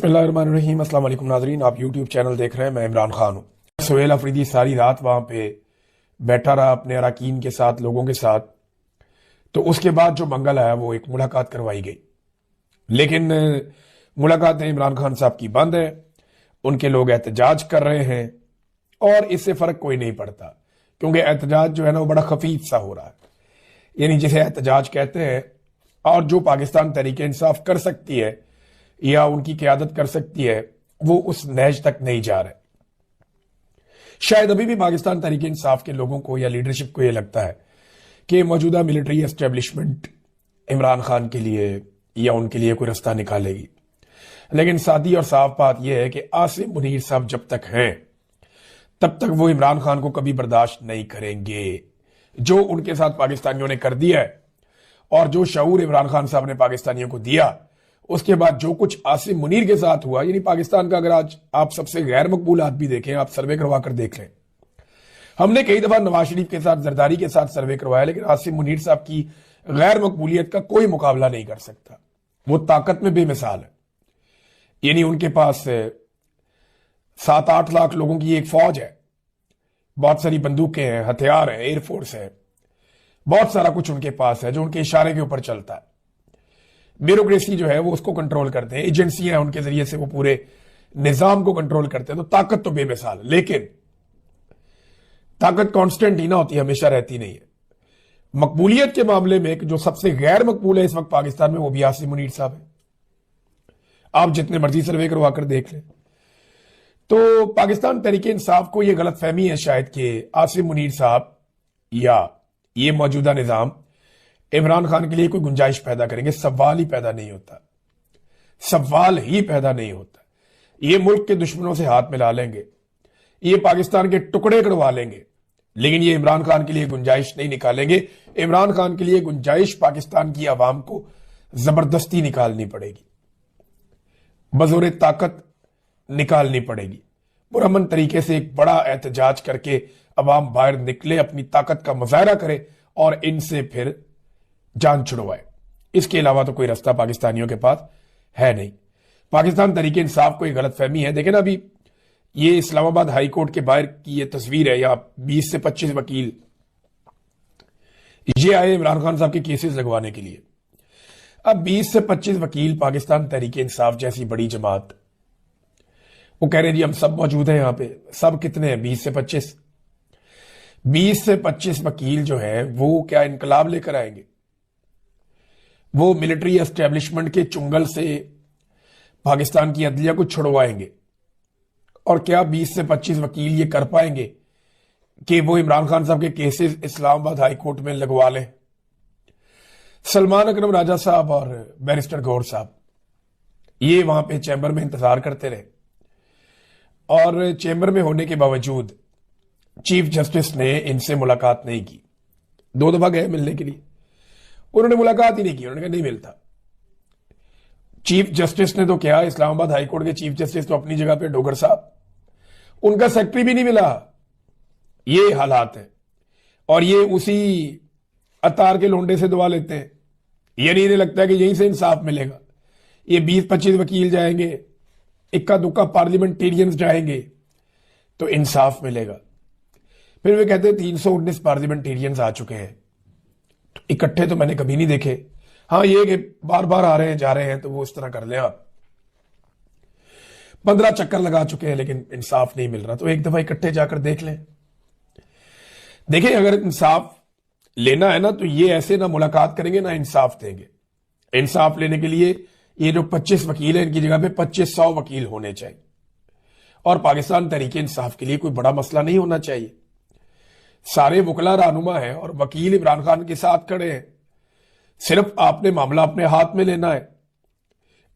बिस्मिल्लाहिर्रहमानिर्रहीम। अस्सलाम वालेकुम नाज़रीन, आप यूट्यूब चैनल देख रहे हैं। मैं इमरान खान हूँ। सुहेल अफरीदी सारी रात वहाँ पे बैठा रहा अपने अरकान के साथ, लोगों के साथ। तो उसके बाद जो मंगल आया वो एक मुलाकात करवाई गई, लेकिन मुलाकातें इमरान खान साहब की बंद है। उनके लोग एहतजाज कर रहे हैं और इससे फ़र्क कोई नहीं पड़ता, क्योंकि एहतजाज जो है ना वो बड़ा खफीफ सा हो रहा है, यानी जिसे एहतजाज कहते हैं। और जो पाकिस्तान तहरीके इंसाफ कर सकती है या उनकी क़यादत कर सकती है, वो उस नहज तक नहीं जा रहे। शायद अभी भी पाकिस्तान तहरीके इंसाफ के लोगों को या लीडरशिप को यह लगता है कि मौजूदा मिलिट्री एस्टेब्लिशमेंट इमरान खान के लिए या उनके लिए कोई रास्ता निकालेगी। लेकिन सादी और साफ बात यह है कि आसिम मुनीर साहब जब तक हैं तब तक वो इमरान खान को कभी बर्दाश्त नहीं करेंगे। जो उनके साथ पाकिस्तानियों ने कर दिया है और जो शऊर इमरान खान साहब ने पाकिस्तानियों को दिया, उसके बाद जो कुछ आसिम मुनीर के साथ हुआ, यानी पाकिस्तान का अगर आज आप सबसे गैर मकबूल आदमी देखें, आप सर्वे करवा कर देख लें। हमने कई दफा नवाज शरीफ के साथ, जरदारी के साथ सर्वे करवाया, लेकिन आसिम मुनीर साहब की गैर मकबूलियत का कोई मुकाबला नहीं कर सकता। वो ताकत में बेमिसाल है, यानी उनके पास 7-8 लाख लोगों की एक फौज है, बहुत सारी बंदूकें हैं, हथियार हैं, एयरफोर्स है, बहुत सारा कुछ उनके पास है जो उनके इशारे के ऊपर चलता है। ब्यूरोक्रेसी जो है वो उसको कंट्रोल करते हैं, एजेंसियां हैं उनके जरिए से वो पूरे निजाम को कंट्रोल करते हैं। तो ताकत तो बेमिसाल, लेकिन ताकत कांस्टेंट ही ना होती, हमेशा रहती नहीं है। मकबूलियत के मामले में जो सबसे गैर मकबूल है इस वक्त पाकिस्तान में, वो भी आसिम मुनीर साहब है। आप जितने मर्जी सर्वे करवा कर देख लें। तो पाकिस्तान तहरीके इंसाफ को यह गलत फहमी है शायद कि आसिम मुनीर साहब या ये मौजूदा निजाम इमरान खान के लिए कोई गुंजाइश पैदा करेंगे। सवाल ही पैदा नहीं होता, सवाल ही पैदा नहीं होता। ये मुल्क के दुश्मनों से हाथ मिला लेंगे, ये पाकिस्तान के टुकड़े करवा लेंगे, लेकिन ये इमरान खान के लिए गुंजाइश नहीं निकालेंगे। इमरान खान के लिए गुंजाइश पाकिस्तान की आवाम को जबरदस्ती निकालनी पड़ेगी, बजोरे ताकत निकालनी पड़ेगी। पुरअमन तरीके से एक बड़ा एहतजाज करके अवाम बाहर निकले, अपनी ताकत का मुजाहरा करे और इनसे फिर जान छुड़वाए। इसके अलावा तो कोई रास्ता पाकिस्तानियों के पास है नहीं। पाकिस्तान तहरीके इंसाफ को एक गलत फहमी है। देखें ना, अभी ये इस्लामाबाद हाई कोर्ट के बाहर की ये तस्वीर है, या 20 से 25 वकील ये आए इमरान खान साहब के केसेस लगवाने के लिए। अब 20 से 25 वकील पाकिस्तान तहरीके इंसाफ जैसी बड़ी जमात, वो कह रहे हैं जी हम सब मौजूद हैं यहां पे। सब कितने हैं? 20 से 25। 20 से 25 वकील जो है वो क्या इनकलाब लेकर आएंगे? वो मिलिट्री एस्टेब्लिशमेंट के चुंगल से पाकिस्तान की अदलिया को छुड़वाएंगे? और क्या 20 से 25 वकील ये कर पाएंगे कि वो इमरान खान साहब के केसेस इस्लामाबाद हाई कोर्ट में लगवा लें? सलमान अकरम राजा साहब और बैरिस्टर गौर साहब ये वहां पे चैम्बर में इंतजार करते रहे, और चैम्बर में होने के बावजूद चीफ जस्टिस ने इनसे मुलाकात नहीं की। 2 दफा गए मिलने के लिए, उन्होंने मुलाकात ही नहीं की। उन्होंने कहा नहीं मिलता। चीफ जस्टिस ने तो क्या, इस्लामाबाद हाई कोर्ट के चीफ जस्टिस तो अपनी जगह पे डोगर साहब, उनका सेक्रेटरी भी नहीं मिला। ये हालात है, और ये उसी अतार के लोंडे से दुआ लेते हैं। यानी इन्हें लगता है कि यहीं से इंसाफ मिलेगा। ये 20-25 वकील जाएंगे, इक्का दुक्का पार्लियामेंटेरियंस जाएंगे तो इंसाफ मिलेगा। फिर वे कहते हैं 319 पार्लियामेंटेरियंस आ चुके हैं। इकट्ठे तो मैंने कभी नहीं देखे। हाँ, ये कि बार बार आ रहे हैं जा रहे हैं, तो वो इस तरह कर लें आप। 15 चक्कर लगा चुके हैं लेकिन इंसाफ नहीं मिल रहा, तो एक दफा इकट्ठे जाकर देख लें। देखिए, अगर इंसाफ लेना है ना, तो ये ऐसे ना मुलाकात करेंगे ना इंसाफ देंगे। इंसाफ लेने के लिए ये जो 25 वकील हैं, इनकी जगह पे 2500 वकील होने चाहिए। और पाकिस्तान तहरीके इंसाफ के लिए कोई बड़ा मसला नहीं होना चाहिए। सारे वकला रहनुमा है और वकील इमरान खान के साथ खड़े हैं। सिर्फ आपने मामला अपने हाथ में लेना है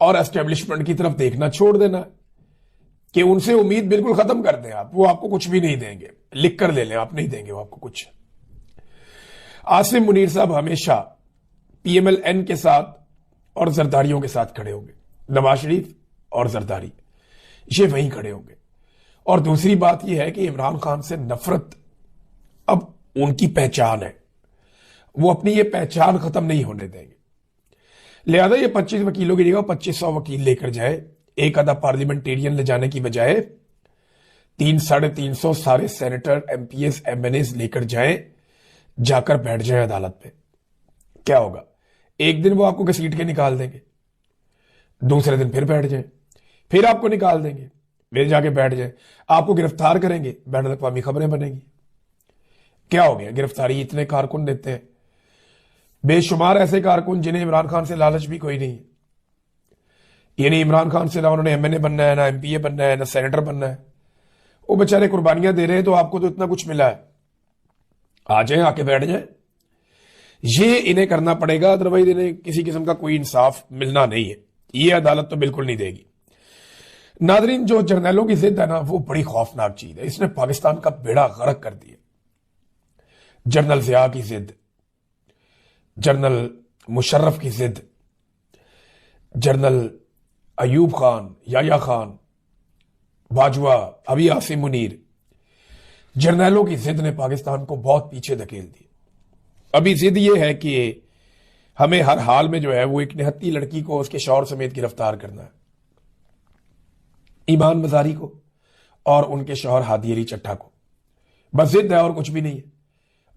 और एस्टेब्लिशमेंट की तरफ देखना छोड़ देना है कि उनसे उम्मीद बिल्कुल खत्म कर दें आप। वो आपको कुछ भी नहीं देंगे, लिख कर ले लें, आप नहीं देंगे वो आपको कुछ। आसिम मुनीर साहब हमेशा PMLN के साथ और जरदारियों के साथ खड़े होंगे। नवाज शरीफ और जरदारी ये वहीं खड़े होंगे। और दूसरी बात यह है कि इमरान खान से नफरत अब उनकी पहचान है, वो अपनी ये पहचान खत्म नहीं होने देंगे। लिहाजा ये 25 वकीलों की जगह 2500 वकील लेकर जाए, एक आधा पार्लियामेंटेरियन ले जाने की बजाय 300-350 सारे सेनेटर, एमपीएस, एमएनएस लेकर जाएं, जाकर बैठ जाएं अदालत पे। क्या होगा? एक दिन वो आपको घसीट के निकाल देंगे, दूसरे दिन फिर बैठ जाए, फिर आपको निकाल देंगे, फिर जाके बैठ जाए, आपको गिरफ्तार करेंगे, बैन अवी खबरें बनेगी। क्या हो गया? गिरफ्तारी इतने कारकुन देते हैं, बेशुमार ऐसे कारकुन जिन्हें इमरान खान से लालच भी कोई नहीं है। यानी इमरान खान से ना उन्होंने एमएनए बनना है, ना एमपीए बनना है, ना सेनेटर बनना है। वो बेचारे कुर्बानियां दे रहे हैं, तो आपको तो इतना कुछ मिला है, आ जाए, आके बैठ जाए। ये इन्हें करना पड़ेगा, अदरवाइज इन्हें किसी किस्म का कोई इंसाफ मिलना नहीं है। ये अदालत तो बिल्कुल नहीं देगी। नादरीन, जो जर्नैलों की जिद है ना, वो बड़ी खौफनाक चीज है। इसने पाकिस्तान का बेड़ा गर्क कर दिया। जनरल ज़िया की जिद, जनरल मुशर्रफ की जिद, जनरल अयूब खान, याया खान, बाजवा, अभी आसिम मुनीर, जर्नैलों की जिद ने पाकिस्तान को बहुत पीछे धकेल दिया। अभी जिद ये है कि हमें हर हाल में जो है वो एक निहत्ती लड़की को उसके शौहर समेत गिरफ्तार करना है, ईमान मजारी को और उनके शौहर हादी अली चट्टा को। बस जिद है और कुछ भी नहीं है।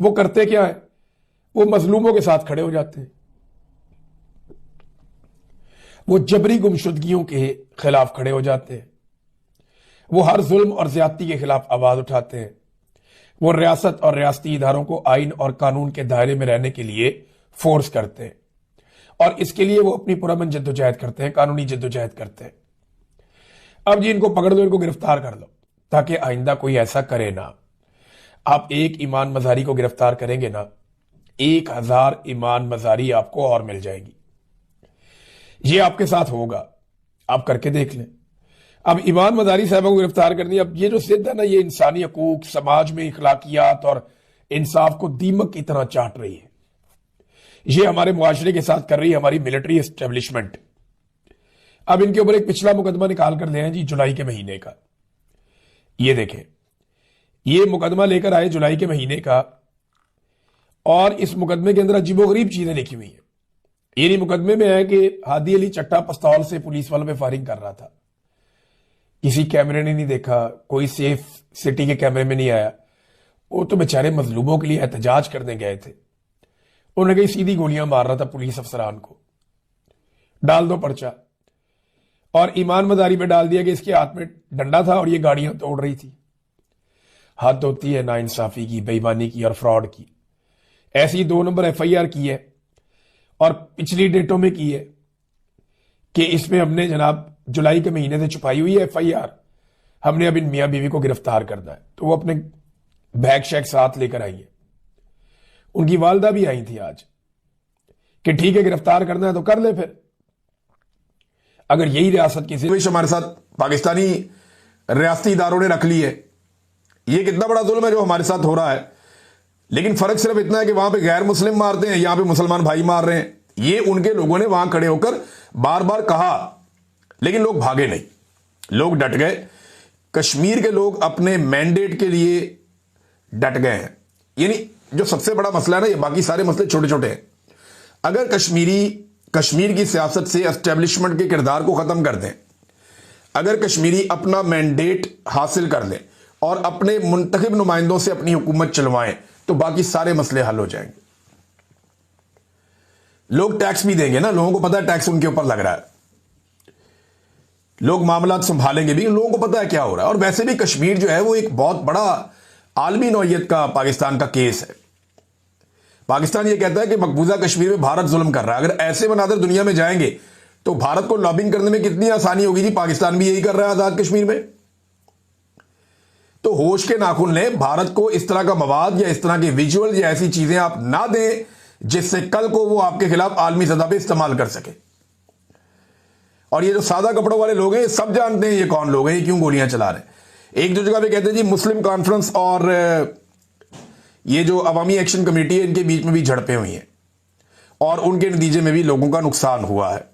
वो करते क्या है? वो मजलूमों के साथ खड़े हो जाते हैं, वो जबरी गुमशुदगियों के खिलाफ खड़े हो जाते हैं, वो हर जुल्म और ज्यादती के खिलाफ आवाज उठाते हैं, वो रियासत और रियासती इदारों को आइन और कानून के दायरे में रहने के लिए फोर्स करते हैं, और इसके लिए वो अपनी पुरअमन जद्दोजहद करते हैं, कानूनी जद्दोजहद करते हैं। अब जी इनको पकड़ लो, इनको गिरफ्तार कर लो, ताकि आइंदा कोई ऐसा करे ना। आप एक ईमान मजारी को गिरफ्तार करेंगे ना, 1000 ईमान मजारी आपको और मिल जाएगी। ये आपके साथ होगा, आप करके देख लें। अब ईमान मजारी साहबों को गिरफ्तार करनी, अब ये जो जिद है ना, ये इंसानी हकूक, समाज में इखलाकियात और इंसाफ को दीमक की तरह चाट रही है। ये हमारे मुआशरे के साथ कर रही है हमारी मिलिट्री एस्टेब्लिशमेंट। अब इनके ऊपर एक पिछला मुकदमा निकाल कर ले आए जी, जुलाई के महीने का। ये देखें, ये मुकदमा लेकर आए जुलाई के महीने का, और इस मुकदमे के अंदर अजीबोगरीब चीजें लिखी हुई हैं। ये मुकदमे में है कि हादी अली चट्टा पिस्तौल से पुलिस वालों पे फायरिंग कर रहा था, किसी कैमरे ने नहीं देखा, कोई सेफ सिटी के कैमरे में नहीं आया। वो तो बेचारे मजलूमों के लिए एहतजाज करने गए थे, उन्होंने कहीं सीधी गोलियां मार रहा था पुलिस अफसरान को। डाल दो पर्चा, और ईमान मजारी में डाल दिया कि इसके हाथ में डंडा था और ये गाड़ियां तोड़ रही थी। हद होती है नाइंसाफी की, बेईमानी की और फ्रॉड की। ऐसी 2 नंबर एफआईआर की है, और पिछली डेटों में की है कि इसमें हमने जनाब जुलाई के महीने से छुपाई हुई है एफआईआर, हमने अब इन मियां बीवी को गिरफ्तार करना है। तो वो अपने बैग शैग साथ लेकर आई है। उनकी वालदा भी आई थी आज कि ठीक है, गिरफ्तार करना है तो कर ले। फिर अगर यही रियासत की जिद हमारे साथ पाकिस्तानी रियासती इदारों ने रख ली है, ये कितना बड़ा जुल्म है जो हमारे साथ हो रहा है। लेकिन फर्क सिर्फ इतना है कि वहां पे गैर मुस्लिम मारते हैं, यहां पे मुसलमान भाई मार रहे हैं। ये उनके लोगों ने वहां खड़े होकर बार बार कहा, लेकिन लोग भागे नहीं, लोग डट गए। कश्मीर के लोग अपने मैंडेट के लिए डट गए हैं। यानी जो सबसे बड़ा मसला है ना, ये बाकी सारे मसले छोटे छोटे हैं। अगर कश्मीर की सियासत से एस्टेब्लिशमेंट के किरदार को खत्म कर दें, अगर कश्मीरी अपना मैंडेट हासिल कर लें और अपने मुंतखब नुमाइंदों से अपनी हुकूमत चलवाएं, तो बाकी सारे मसले हल हो जाएंगे। लोग टैक्स भी देंगे ना, लोगों को पता है टैक्स उनके ऊपर लग रहा है, लोग मामला संभालेंगे भी, लोगों को पता है क्या हो रहा है। और वैसे भी कश्मीर जो है वो एक बहुत बड़ा आलमी नौइयत का पाकिस्तान का केस है। पाकिस्तान ये कहता है कि मकबूजा कश्मीर में भारत जुल्म कर रहा है। अगर ऐसे मनाजर दुनिया में जाएंगे तो भारत को लॉबिंग करने में कितनी आसानी होगी जी। पाकिस्तान भी यही कर रहा है आजाद कश्मीर में। तो होश के नाखून लें, भारत को इस तरह का मवाद या इस तरह के विजुअल या ऐसी चीजें आप ना दें जिससे कल को वो आपके खिलाफ आलमी सतह पर इस्तेमाल कर सके। और ये जो सादा कपड़ों वाले लोग हैं, सब जानते हैं ये कौन लोग हैं, ये क्यों गोलियां चला रहे हैं। एक दो जगह पे कहते हैं जी मुस्लिम कॉन्फ्रेंस और ये जो अवामी एक्शन कमेटी है, इनके बीच में भी झड़पें हुई हैं और उनके नतीजे में भी लोगों का नुकसान हुआ है।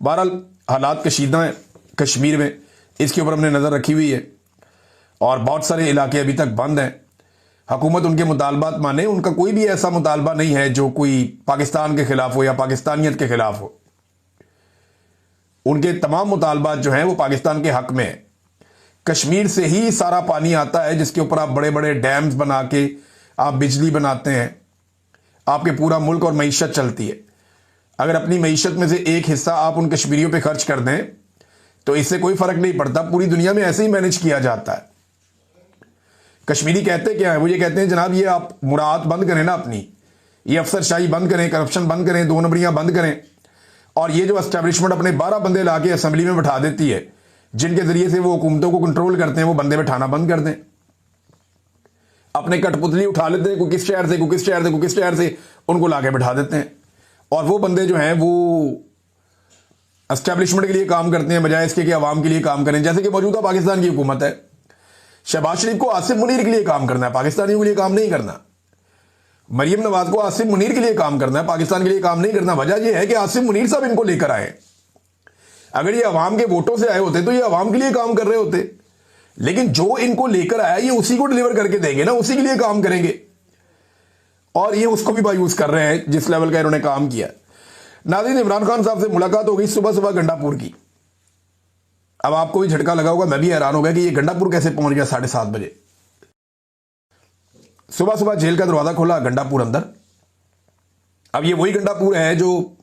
बहरहाल हालात कशीदा हैं कश्मीर में, इसके ऊपर हमने नजर रखी हुई है और बहुत सारे इलाके अभी तक बंद हैं। हुकूमत उनके मुतालबात माने, उनका कोई भी ऐसा मुतालबा नहीं है जो कोई पाकिस्तान के खिलाफ हो या पाकिस्तानियत के खिलाफ हो। उनके तमाम मुतालबात जो हैं वो पाकिस्तान के हक में है। कश्मीर से ही सारा पानी आता है जिसके ऊपर आप बड़े बड़े डैम्स बना के आप बिजली बनाते हैं, आपके पूरा मुल्क और मईशत चलती है। अगर अपनी मईशत में से एक हिस्सा आप उन कश्मीरियों पे खर्च कर दें तो इससे कोई फर्क नहीं पड़ता, पूरी दुनिया में ऐसे ही मैनेज किया जाता है। कश्मीरी कहते क्या है, वो ये कहते हैं जनाब ये आप मुराद बंद करें ना अपनी, ये अफसरशाही बंद करें, करप्शन बंद करें, दो नंबरियां बंद करें, और ये जो एस्टेब्लिशमेंट अपने 12 बंदे लाके असेंबली में बैठा देती है जिनके जरिए से वो हुकूमतों को कंट्रोल करते हैं, वो बंदे बैठाना बंद कर दें। अपने कठपुतली उठा लेते हैं, कोई किस शहर से, कोई किस शहर से, कोई किस शहर से, उनको लाके बैठा देते हैं, और वो बंदे जो हैं वो एस्टेब्लिशमेंट के लिए काम करते हैं बजाय इसके कि अवाम के लिए काम करें। जैसे कि मौजूदा पाकिस्तान की हुकूमत है, शहबाज शरीफ को आसिफ मुनीर के लिए काम करना है, पाकिस्तानियों के लिए काम नहीं करना। मरियम नवाज को आसिफ मुनीर के लिए काम करना है, पाकिस्तान के लिए काम नहीं करना। वजह यह है कि आसिफ मुनीर साहब इनको लेकर आए। अगर ये अवाम के वोटों से आए होते तो ये अवाम के लिए काम कर रहे होते, लेकिन जो इनको लेकर आया ये उसी को डिलीवर करके देंगे ना, उसी के लिए काम करेंगे, और ये उसको भी मायूस कर रहे हैं जिस लेवल का इन्होंने काम किया। नाज़रीन, इमरान खान साहब से मुलाकात हो गई सुबह सुबह गंडापुर की। अब आपको भी झटका लगा होगा, मैं भी हैरान हो गया कि ये गंडापुर कैसे पहुंच गया 7:30 बजे। सुबह सुबह जेल का दरवाजा खोला, गंडापुर अंदर। अब ये वही गंडापुर है जो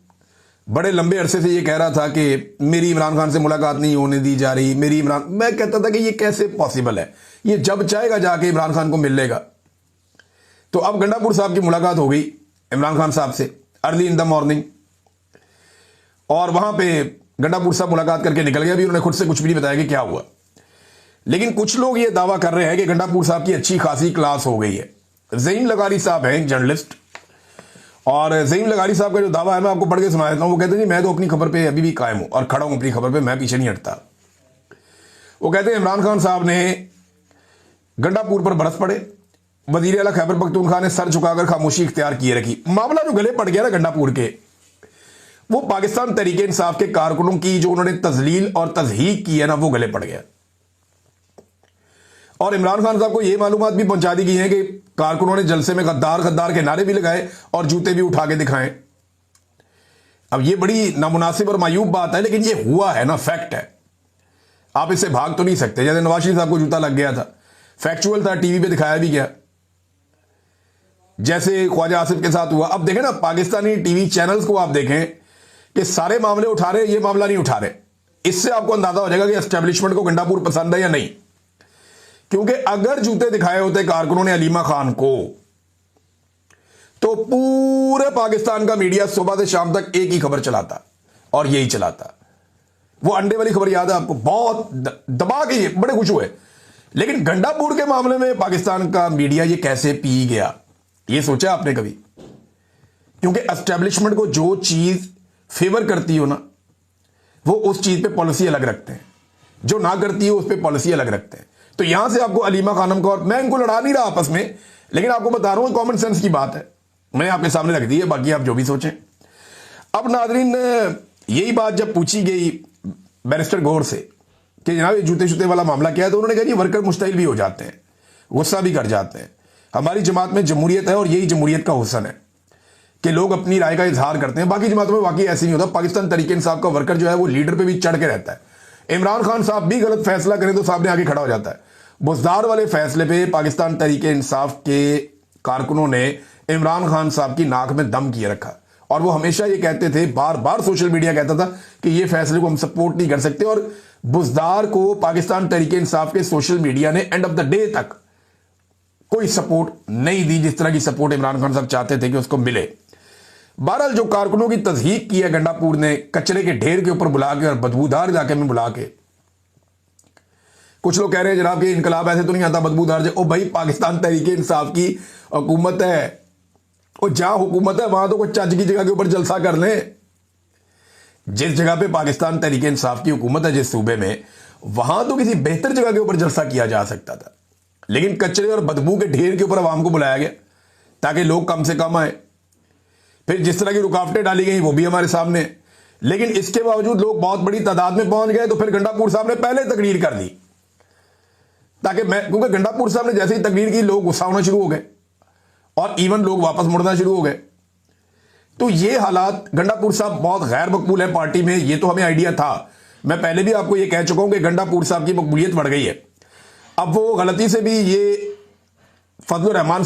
बड़े लंबे अरसे से ये कह रहा था कि मेरी इमरान खान से मुलाकात नहीं होने दी जा रही, मेरी इमरान। मैं कहता था कि ये कैसे पॉसिबल है, ये जब चाहेगा जाके इमरान खान को मिल लेगा। तो अब गंडापुर साहब की मुलाकात हो गई इमरान खान साहब से अर्ली इन द मॉर्निंग, और वहां पे गंडापुर साहब मुलाकात करके निकल गया। अभी उन्होंने खुद से कुछ भी नहीं बताया कि क्या हुआ, लेकिन कुछ लोग ये दावा कर रहे हैं कि गंडापुर साहब की अच्छी खासी क्लास हो गई है। ज़हीम लगारी साहब हैं जर्नलिस्ट, और ज़हीम लगारी साहब का जो दावा है मैं आपको पढ़ के सुना देता हूं। वो कहते हैं जी मैं तो अपनी खबर पे अभी भी कायम हूं और खड़ा हूं अपनी खबर पे, मैं पीछे नहीं हटता। वो कहते हैं इमरान खान साहब ने गंडापुर पर बरस पड़े, वजीर आला खैबर पख्तूनख्वा ने सर झुकाकर खामोशी इख्तियार किए रखी। मामला जो गले पड़ गया ना गंडापुर के, वो पाकिस्तान तहरीके इंसाफ के कारकुनों की जो उन्होंने तजलील और तजहीक की है ना, वो गले पड़ गया। और इमरान खान साहब को यह मालूमात भी पहुंचा दी गई है कि कारकुनों ने जलसे में गद्दार गद्दार के नारे भी लगाए और जूते भी उठा के दिखाए। अब ये बड़ी नामुनासिब और मायूब बात है, लेकिन ये हुआ है ना, फैक्ट है, आप इससे भाग तो नहीं सकते। जैसे नवाज शरीफ साहब को जूता लग गया था, फैक्चुअल था, टीवी पे दिखाया भी गया, जैसे ख्वाजा आसिफ के साथ हुआ। अब देखें ना, पाकिस्तानी टीवी चैनल्स को आप देखें कि सारे मामले उठा रहे, ये मामला नहीं उठा रहे। इससे आपको अंदाजा हो जाएगा कि एस्टेब्लिशमेंट को गंडापुर पसंद है या नहीं। क्योंकि अगर जूते दिखाए होते कारकुनों ने अलीमा खान को, तो पूरे पाकिस्तान का मीडिया सुबह से शाम तक एक ही खबर चलाता, और यही चलाता। वो अंडे वाली खबर याद है आपको, बहुत दबा के बड़े खुश हुए। लेकिन गंडापुर के मामले में पाकिस्तान का मीडिया ये कैसे पी गया, ये सोचा आपने कभी? क्योंकि एस्टेब्लिशमेंट को जो चीज फेवर करती हो ना, वो उस चीज पे पॉलिसी अलग रखते हैं, जो ना करती है उस पे पॉलिसी अलग रखते हैं। तो यहां से आपको अलीमा खानम को, और मैं इनको लड़ा नहीं रहा आपस में, लेकिन आपको बता रहा हूं कॉमन सेंस की बात है, मैंने आपके सामने रख दी है, बाकी आप जो भी सोचें। अब नाजरीन, यही बात जब पूछी गई बैरिस्टर गौर से कि जनाब ये जूते शूते वाला मामला क्या है, तो उन्होंने कहा जी वर्कर मुश्तइल भी हो जाते हैं, गुस्सा भी कर जाते हैं। हमारी जमात में जमहूरियत है और यही जमहूरियत का हुस्न है कि लोग अपनी राय का इजहार करते हैं। बाकी जमातों में वाकई ऐसे नहीं होता। पाकिस्तान तहरीक इंसाफ का वर्कर जो है वो लीडर पे भी चढ़ के रहता है। इमरान खान साहब भी गलत फैसला करें तो सामने आगे खड़ा हो जाता है। बुज़दार वाले फैसले पे पाकिस्तान तहरीक इंसाफ के कारकुनों ने इमरान खान साहब की नाक में दम किए रखा, और वो हमेशा ये कहते थे, बार बार सोशल मीडिया कहता था कि ये फैसले को हम सपोर्ट नहीं कर सकते। और बुज़दार को पाकिस्तान तहरीक इंसाफ के सोशल मीडिया ने एंड ऑफ द डे तक कोई सपोर्ट नहीं दी, जिस तरह की सपोर्ट इमरान खान साहब चाहते थे कि उसको मिले। बहरहाल जो कारकुनों की तज़हीक की है गंडापुर ने, कचरे के ढेर के ऊपर बुला के और बदबूदार इलाके में बुला के, कुछ लोग कह रहे हैं जनाब कि इनकलाब ऐसे तो नहीं आता बदबूदार। ओ भाई, पाकिस्तान तहरीक इंसाफ की हुकूमत है, और जहां हुकूमत है वहां तो कोई चज की जगह के ऊपर जलसा कर ले। जिस जगह पे पाकिस्तान तहरीक इंसाफ की हुकूमत है, जिस सूबे में, वहां तो किसी बेहतर जगह के ऊपर जलसा किया जा सकता था, लेकिन कचरे और बदबू के ढेर के ऊपर आवाम को बुलाया गया ताकि लोग कम से कम आए। फिर जिस तरह की रुकावटें डाली गई वो भी हमारे सामने, लेकिन इसके बावजूद लोग बहुत बड़ी तादाद में पहुंच गए। तो फिर गंडापुर साहब ने पहले तकरीर कर दी, ताकि क्योंकि गंडापुर साहब ने जैसे ही तकरीर की लोग गुस्सा होना शुरू हो गए, और इवन लोग वापस मुड़ना शुरू हो गए। तो ये हालात, गंडापुर साहब बहुत गैर मकबूल है पार्टी में, ये तो हमें आइडिया था। मैं पहले भी आपको ये कह चुका हूं कि गंडापुर साहब की मकबूलियत बढ़ गई है। अब वो गलती से भी ये फजलुर रहमान